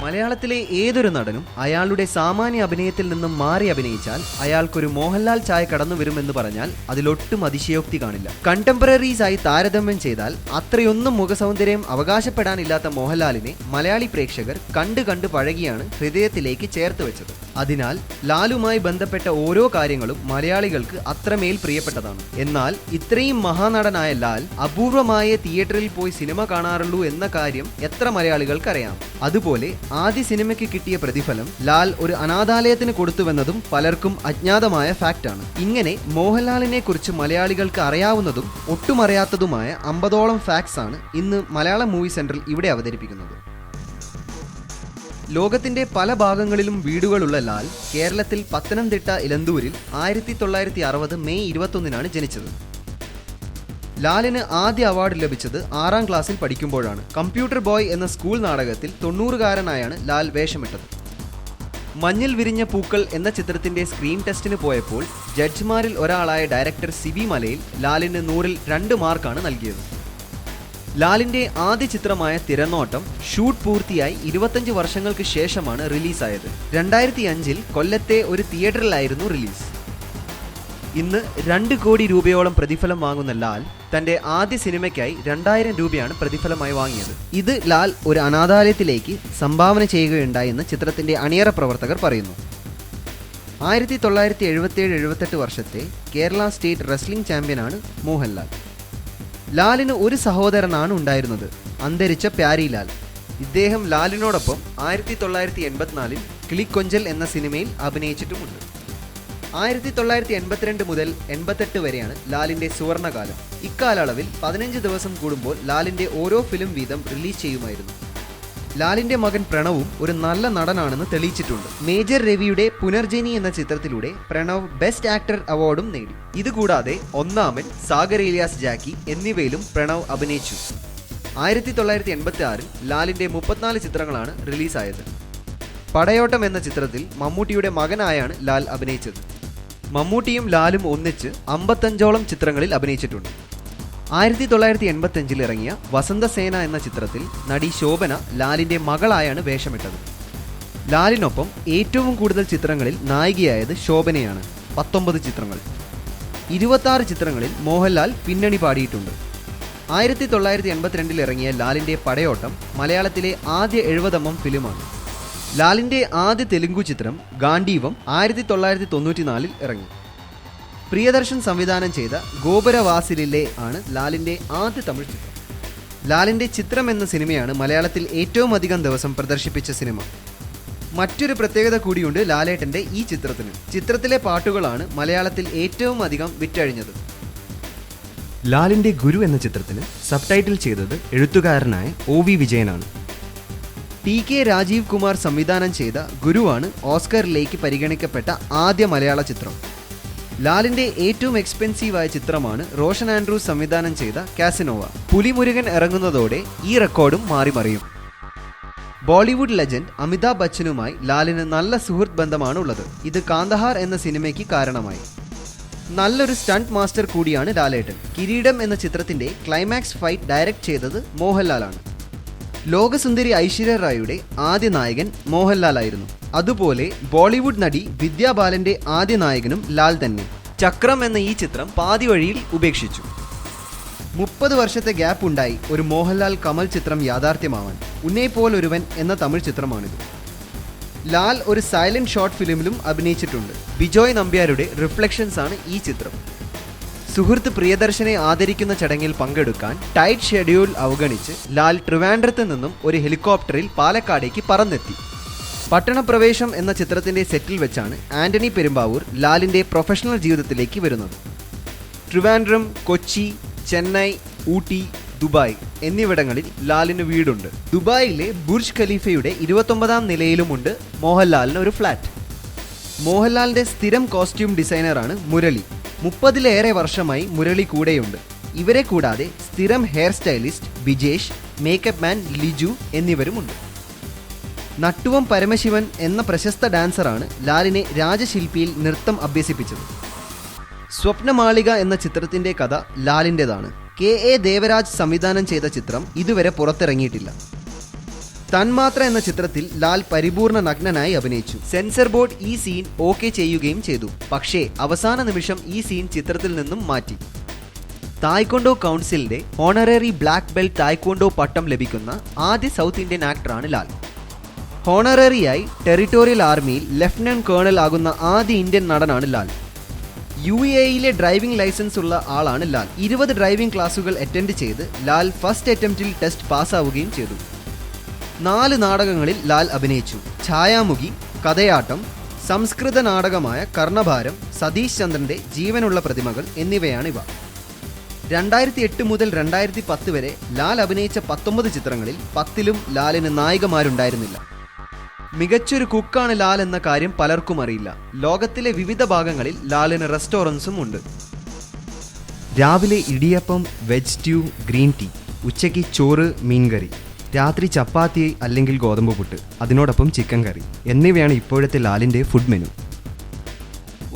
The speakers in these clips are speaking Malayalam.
മലയാളത്തിലെ ഏതൊരു നടനും അയാളുടെ സാമാന്യ അഭിനയത്തിൽ നിന്നും മാറി അഭിനയിച്ചാൽ അയാൾക്കൊരു മോഹൻലാൽ ചായ കടന്നു വരുമെന്ന് പറഞ്ഞാൽ അതിലൊട്ടും അതിശയോക്തി കാണില്ല. കണ്ടംപററീസായി താരതമ്യം ചെയ്താൽ അത്രയൊന്നും മുഖസൗന്ദര്യം അവകാശപ്പെടാനില്ലാത്ത മോഹൻലാലിനെ മലയാളി പ്രേക്ഷകർ കണ്ട് പഴകിയാണ് ഹൃദയത്തിലേക്ക് ചേർത്ത് വെച്ചത്. അതിനാൽ ലാലുമായി ബന്ധപ്പെട്ട ഓരോ കാര്യങ്ങളും മലയാളികൾക്ക് അത്രമേൽ പ്രിയപ്പെട്ടതാണ്. എന്നാൽ ഇത്രയും മഹാനടനായ ലാൽ അപൂർവമായ തിയേറ്ററിൽ പോയി സിനിമ കാണാറുള്ളൂ എന്ന കാര്യം എത്ര മലയാളികൾക്കറിയാം. അതുപോലെ ആദ്യ സിനിമയ്ക്ക് കിട്ടിയ പ്രതിഫലം ലാൽ ഒരു അനാഥാലയത്തിന് കൊടുത്തുവെന്നതും പലർക്കും അജ്ഞാതമായ ഫാക്റ്റാണ്. ഇങ്ങനെ മോഹൻലാലിനെ കുറിച്ച് മലയാളികൾക്ക് അറിയാവുന്നതും ഒട്ടുമറിയാത്തതുമായ 50ഓളം ഫാക്ട്സ് ആണ് ഇന്ന് മലയാളം മൂവി സെന്ററിൽ ഇവിടെ അവതരിപ്പിക്കുന്നത്. ലോകത്തിന്റെ പല ഭാഗങ്ങളിലും വീടുകളുള്ള ലാൽ കേരളത്തിൽ പത്തനംതിട്ട ഇലന്തൂരിൽ 1960 മെയ് 21 ജനിച്ചത്. ലാലിന് ആദ്യ അവാർഡ് ലഭിച്ചത് 6ാം ക്ലാസ്സിൽ പഠിക്കുമ്പോഴാണ്. കമ്പ്യൂട്ടർ ബോയ് എന്ന സ്കൂൾ നാടകത്തിൽ 90കാരനായാണ് ലാൽ വേഷമിട്ടത്. മഞ്ഞിൽ വിരിഞ്ഞ പൂക്കൾ എന്ന ചിത്രത്തിന്റെ സ്ക്രീൻ ടെസ്റ്റിന് പോയപ്പോൾ ജഡ്ജിമാരിൽ ഒരാളായ ഡയറക്ടർ സിബി മലയിൽ ലാലിന് 100ൽ 2 മാർക്കാണ് നൽകിയത്. ലാലിന്റെ ആദ്യ ചിത്രമായ തിരനോട്ടം ഷൂട്ട് പൂർത്തിയായി 25 വർഷങ്ങൾക്ക് ശേഷമാണ് റിലീസായത്. 2005 കൊല്ലത്തെ ഒരു തിയേറ്ററിലായിരുന്നു റിലീസ്. ഇന്ന് 2 കോടി രൂപയോളം പ്രതിഫലം വാങ്ങുന്ന ലാൽ തന്റെ ആദ്യ സിനിമയ്ക്കായി 2000 രൂപയാണ് പ്രതിഫലമായി വാങ്ങിയത്. ഇത് ലാൽ ഒരു അനാഥാലയത്തിലേക്ക് സംഭാവന ചെയ്യുകയുണ്ടായെന്ന് ചിത്രത്തിന്റെ അണിയറ പ്രവർത്തകർ പറയുന്നു. 1977-78 വർഷത്തെ കേരള സ്റ്റേറ്റ് റെസ്ലിംഗ് ചാമ്പ്യനാണ് മോഹൻലാൽ. ലാലിന് ഒരു സഹോദരനാണ് ഉണ്ടായിരുന്നത്, അന്തരിച്ച പ്യാരിലാൽ. ഇദ്ദേഹം ലാലിനോടൊപ്പം 1984 കിളിക്കൊഞ്ചൽ എന്ന സിനിമയിൽ അഭിനയിച്ചിട്ടുമുണ്ട്. 1982 മുതൽ 88 വരെയാണ് ലാലിന്റെ സുവർണകാലം. ഇക്കാലയളവിൽ 15 ദിവസം കൂടുമ്പോൾ ലാലിന്റെ ഓരോ ഫിലിം വീതം റിലീസ് ചെയ്യുമായിരുന്നു. ലാലിന്റെ മകൻ പ്രണവും ഒരു നല്ല നടനാണെന്ന് തെളിയിച്ചിട്ടുണ്ട്. മേജർ രവിയുടെ പുനർജനി എന്ന ചിത്രത്തിലൂടെ പ്രണവ് ബെസ്റ്റ് ആക്ടർ അവാർഡും നേടി. ഇതുകൂടാതെ ഒന്നാമൻ, സാഗർ ഇലിയാസ് ജാക്കി എന്നിവയിലും പ്രണവ് അഭിനയിച്ചു. 1986 ലാലിന്റെ 34 ചിത്രങ്ങളാണ് റിലീസായത്. പടയോട്ടം എന്ന ചിത്രത്തിൽ മമ്മൂട്ടിയുടെ മകനായാണ് ലാൽ അഭിനയിച്ചത്. മമ്മൂട്ടിയും ലാലും ഒന്നിച്ച് 55ഓളം ചിത്രങ്ങളിൽ അഭിനയിച്ചിട്ടുണ്ട്. 1985 ഇറങ്ങിയ വസന്തസേന എന്ന ചിത്രത്തിൽ നടി ശോഭന ലാലിന്റെ മകളായാണ് വേഷമിട്ടത്. ലാലിനൊപ്പം ഏറ്റവും കൂടുതൽ ചിത്രങ്ങളിൽ നായികയായത് ശോഭനയാണ്, 19 ചിത്രങ്ങൾ. 26 ചിത്രങ്ങളിൽ മോഹൻലാൽ പിന്നണി പാടിയിട്ടുണ്ട്. 1982 ഇറങ്ങിയ ലാലിന്റെ പടയോട്ടം മലയാളത്തിലെ ആദ്യ 70mm ഫിലിമാണ്. ലാലിന്റെ ആദ്യ തെലുങ്കു ചിത്രം ഗാണ്ഡീവം 1994 ഇറങ്ങി. പ്രിയദർശൻ സംവിധാനം ചെയ്ത ഗോപുരവാസിലിലെ ആണ് ലാലിന്റെ ആദ്യ തമിഴ് ചിത്രം. ലാലിന്റെ ചിത്രം എന്ന സിനിമയാണ് മലയാളത്തിൽ ഏറ്റവും അധികം ദിവസം പ്രദർശിപ്പിച്ച സിനിമ. മറ്റൊരു പ്രത്യേകത കൂടിയുണ്ട് ലാലേട്ടന്റെ ഈ ചിത്രത്തിന്. ചിത്രത്തിലെ പാട്ടുകളാണ് മലയാളത്തിൽ ഏറ്റവും അധികം വിറ്റഴിഞ്ഞത്. ലാലിന്റെ ഗുരു എന്ന ചിത്രത്തിന് സബ് ടൈറ്റിൽ ചെയ്തത് എഴുത്തുകാരനായ OV വിജയനാണ്. TK രാജീവ് കുമാർ സംവിധാനം ചെയ്ത ഗുരുവാണ് ഓസ്കറിലേക്ക് പരിഗണിക്കപ്പെട്ട ആദ്യ മലയാള ചിത്രം. ലാലിന്റെ ഏറ്റവും എക്സ്പെൻസീവായ ചിത്രമാണ് റോഷൻ ആൻഡ്രൂസ് സംവിധാനം ചെയ്ത കാസിനോവ. പുലിമുരുകൻ ഇറങ്ങുന്നതോടെ ഈ റെക്കോർഡും മാറിമറിയും. ബോളിവുഡ് ലെജൻഡ് അമിതാഭ് ബച്ചനുമായി ലാലിന് നല്ല സുഹൃത്ത് ബന്ധമാണ് ഉള്ളത്. ഇത് കാന്തഹാർ എന്ന സിനിമയ്ക്ക് കാരണമായി. നല്ലൊരു സ്റ്റണ്ട് മാസ്റ്റർ കൂടിയാണ് ലാലേട്ടൻ. കിരീടം എന്ന ചിത്രത്തിന്റെ ക്ലൈമാക്സ് ഫൈറ്റ് ഡയറക്റ്റ് ചെയ്തത് മോഹൻലാലാണ്. ലോകസുന്ദരി ഐശ്വര്യ റായിയുടെ ആദ്യ നായകൻ മോഹൻലാൽ ആയിരുന്നു. അതുപോലെ ബോളിവുഡ് നടി വിദ്യാ ബാലന്റെ ആദ്യ നായകനും ലാൽ തന്നെ. ചക്രം എന്ന ഈ ചിത്രം പാതി വഴിയിൽ ഉപേക്ഷിച്ചു. 30 വർഷത്തെ ഗ്യാപ്പ് ഉണ്ടായി ഒരു മോഹൻലാൽ കമൽ ചിത്രം യാഥാർത്ഥ്യമാവാൻ. ഉന്നേ പോലൊരുവൻ എന്ന തമിഴ് ചിത്രമാണിത്. ലാൽ ഒരു സൈലന്റ് ഷോർട്ട് ഫിലിമിലും അഭിനയിച്ചിട്ടുണ്ട്. ബിജോയ് നമ്പ്യാരുടെ റിഫ്ലക്ഷൻസ് ആണ് ഈ ചിത്രം. സുഹൃത്ത് പ്രിയദർശനെ ആദരിക്കുന്ന ചടങ്ങിൽ പങ്കെടുക്കാൻ ടൈറ്റ് ഷെഡ്യൂൾ അവഗണിച്ച് ലാൽ ട്രിവാൻഡ്രത്ത് നിന്നും ഒരു ഹെലികോപ്റ്ററിൽ പാലക്കാടേക്ക് പറന്നെത്തി. പട്ടണപ്രവേശം എന്ന ചിത്രത്തിന്റെ സെറ്റിൽ വെച്ചാണ് ആന്റണി പെരുമ്പാവൂർ ലാലിന്റെ പ്രൊഫഷണൽ ജീവിതത്തിലേക്ക് വരുന്നത്. ട്രിവാൻഡ്രം, കൊച്ചി, ചെന്നൈ, ഊട്ടി, ദുബായ് എന്നിവിടങ്ങളിൽ ലാലിന് വീടുണ്ട്. ദുബായിലെ ബുർജ് ഖലീഫയുടെ 29ാം നിലയിലുമുണ്ട് മോഹൻലാലിന് ഒരു ഫ്ലാറ്റ്. മോഹൻലാലിന്റെ സ്ഥിരം കോസ്റ്റ്യൂം ഡിസൈനറാണ് മുരളി. 30ലേറെ വർഷമായി മുരളി കൂടെയുണ്ട്. ഇവരെ കൂടാതെ സ്ഥിരം hair stylist Bijesh, makeup man Liju എന്നിവരുമുണ്ട്. നട്ടുവം പരമശിവൻ എന്ന പ്രശസ്ത ഡാൻസറാണ് ലാലിനെ രാജശില്പിയിൽ നൃത്തം അഭ്യസിപ്പിച്ചത്. സ്വപ്നമാളിക എന്ന ചിത്രത്തിന്റെ കഥ ലാലിൻ്റെതാണ്. KA ദേവരാജ് സംവിധാനം ചെയ്ത ചിത്രം ഇതുവരെ പുറത്തിറങ്ങിയിട്ടില്ല. തന്മാത്ര എന്ന ചിത്രത്തിൽ ലാൽ പരിപൂർണ നഗ്നനായി അഭിനയിച്ചു. സെൻസർ ബോർഡ് ഈ സീൻ ഓക്കെ ചെയ്യുകയും ചെയ്തു. പക്ഷേ അവസാന നിമിഷം ഈ സീൻ ചിത്രത്തിൽ നിന്നും മാറ്റി. തായ്ക്കൊണ്ടോ കൗൺസിലിന്റെ ഹോണററി ബ്ലാക്ക് ബെൽറ്റ് തായ്ക്കൊണ്ടോ പട്ടം ലഭിക്കുന്ന ആദ്യ സൗത്ത് ഇന്ത്യൻ ആക്ടറാണ് ലാൽ. ഹോണററിയായി ടെറിട്ടോറിയൽ ആർമിയിൽ ലഫ്റ്റനന്റ് കേണൽ ആകുന്ന ആദ്യ ഇന്ത്യൻ നടനാണ് ലാൽ. UAEയിലെ ഡ്രൈവിംഗ് ലൈസൻസ് ഉള്ള ആളാണ് ലാൽ. 20 ഡ്രൈവിംഗ് ക്ലാസുകൾ അറ്റൻഡ് ചെയ്ത് ലാൽ ഫസ്റ്റ് അറ്റംപ്റ്റിൽ ടെസ്റ്റ് പാസ്സാവുകയും ചെയ്തു. 4 നാടകങ്ങളിൽ ലാൽ അഭിനയിച്ചു. ഛായാമുഖി, കഥയാട്ടം, സംസ്കൃത നാടകമായ കർണഭാരം, സതീഷ് ചന്ദ്രന്റെ ജീവനുള്ള പ്രതിമകൾ എന്നിവയാണിവ. 2008 മുതൽ 2010 വരെ ലാൽ അഭിനയിച്ച 19 ചിത്രങ്ങളിൽ 10ലും ലാലിന് നായികമാരുണ്ടായിരുന്നില്ല. മികച്ചൊരു കുക്കാണ് ലാൽ എന്ന കാര്യം പലർക്കും അറിയില്ല. ലോകത്തിലെ വിവിധ ഭാഗങ്ങളിൽ ലാലിന് റെസ്റ്റോറൻറ്റ്സും ഉണ്ട്. രാവിലെ idiyappam, veg stew, green tea. ഉച്ചയ്ക്ക് ചോറ്, മീൻകറി. രാത്രി ചപ്പാത്തി അല്ലെങ്കിൽ ഗോതമ്പ് പുട്ട്, അതിനോടൊപ്പം ചിക്കൻ കറി എന്നിവയാണ് ഇപ്പോഴത്തെ ലാലിൻ്റെ ഫുഡ് മെനു.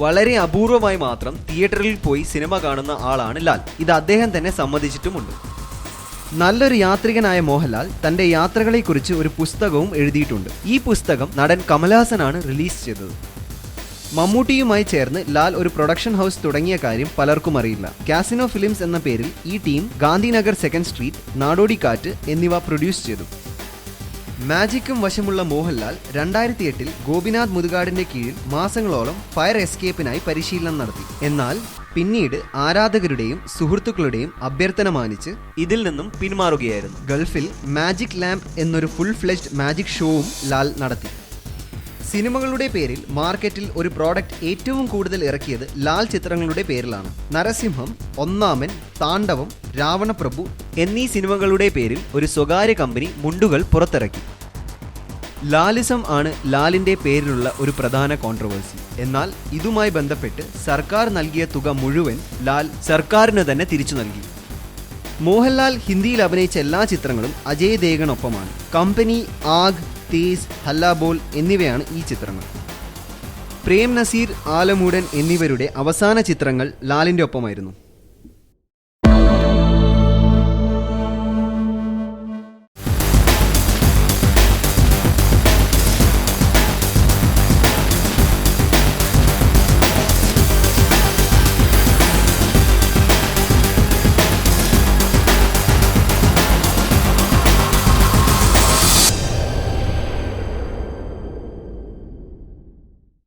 വളരെ അപൂർവമായി മാത്രം തിയേറ്ററിൽ പോയി സിനിമ കാണുന്ന ആളാണ് ലാൽ. ഇത് അദ്ദേഹം തന്നെ സമ്മതിച്ചിട്ടുമുണ്ട്. നല്ലൊരു യാത്രികനായ മോഹൻലാൽ തൻ്റെ യാത്രകളെക്കുറിച്ച് ഒരു പുസ്തകവും എഴുതിയിട്ടുണ്ട്. ഈ പുസ്തകം നടൻ കമൽഹാസനാണ് റിലീസ് ചെയ്തത്. മമ്മൂട്ടിയുമായി ചേർന്ന് ലാൽ ഒരു പ്രൊഡക്ഷൻ ഹൗസ് തുടങ്ങിയ കാര്യം പലർക്കും അറിയില്ല. കാസിനോ ഫിലിംസ് എന്ന പേരിൽ ഈ team Gandhinagar 2nd street, Nadodikkattu എന്നിവ പ്രൊഡ്യൂസ് ചെയ്തു. മാജിക്കും വശമുള്ള മോഹൻലാൽ 2008 ഗോപിനാഥ് മുതുകാടിന്റെ കീഴിൽ മാസങ്ങളോളം ഫയർ എസ്കേപ്പിനായി പരിശീലനം നടത്തി. എന്നാൽ പിന്നീട് ആരാധകരുടെയും സുഹൃത്തുക്കളുടെയും അഭ്യർത്ഥന മാനിച്ച് ഇതിൽ നിന്നും പിന്മാറുകയായിരുന്നു. ഗൾഫിൽ മാജിക് ലാമ്പ് എന്നൊരു ഫുൾ ഫ്ലെജ്ഡ് മാജിക് ഷോവും ലാൽ നടത്തി. സിനിമകളുടെ പേരിൽ മാർക്കറ്റിൽ ഒരു പ്രോഡക്റ്റ് ഏറ്റവും കൂടുതൽ ഇറക്കിയത് ലാൽ ചിത്രങ്ങളുടെ പേരിലാണ്. നരസിംഹം, ഒന്നാമൻ, താണ്ഡവം, രാവണപ്രഭു എന്നീ സിനിമകളുടെ പേരിൽ ഒരു സ്വകാര്യ കമ്പനി മുണ്ടുകൾ പുറത്തിറക്കി. ലാലിസം ആണ് ലാലിൻ്റെ പേരിലുള്ള ഒരു പ്രധാന കോൺട്രവേഴ്സി. എന്നാൽ ഇതുമായി ബന്ധപ്പെട്ട് സർക്കാർ നൽകിയ തുക മുഴുവൻ ലാൽ സർക്കാരിന് തന്നെ തിരിച്ചു നൽകി. മോഹൻലാൽ ഹിന്ദിയിൽ അഭിനയിച്ച എല്ലാ ചിത്രങ്ങളും അജയ് ദേവ്ഗണൊപ്പമാണ്. കമ്പനി, ആഗ്, തേസ്, ഹല്ലാബോൾ എന്നിവയാണ് ഈ ചിത്രങ്ങൾ. പ്രേം നസീർ, ആലമൂടൻ എന്നിവരുടെ അവസാന ചിത്രങ്ങൾ ലാലിൻ്റെ ഒപ്പമായിരുന്നു.